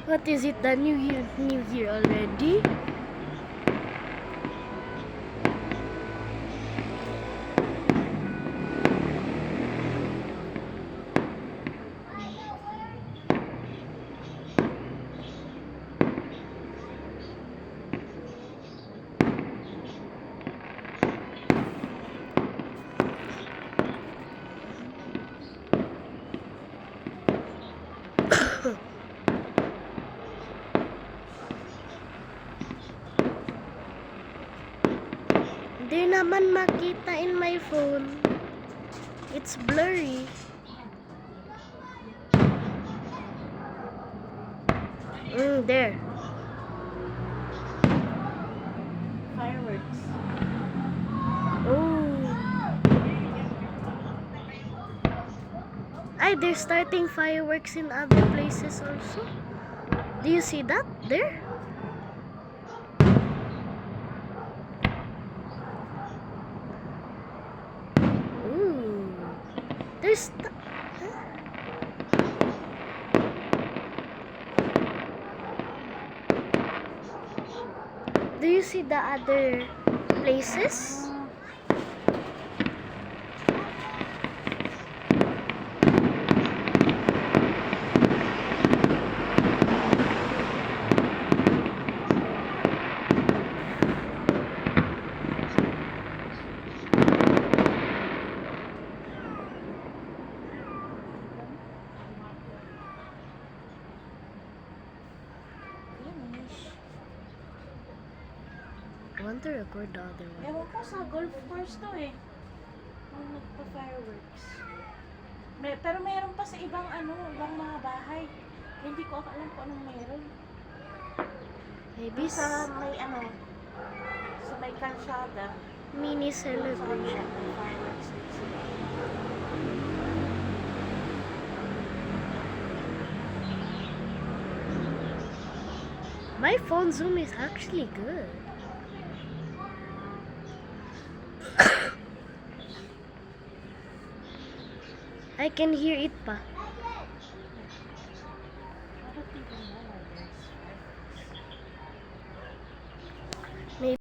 What is it? The New Year? New Year already? Di naman makita in my phone. It's blurry. There. Fireworks. Oh. They're starting fireworks in other places also. Do you see that there? Ooh. There's Do you see the other places? I want to record the other one. Ewan ko sa golf course to eh. Nung nagpa-fireworks. Pero meron pa sa ibang ibang mga bahay. Hindi ko alam kung anong meron. Maybe Sa may sa may kalsada. mini Sa celebration. may fireworks. My phone zoom is actually good. I can hear it pa.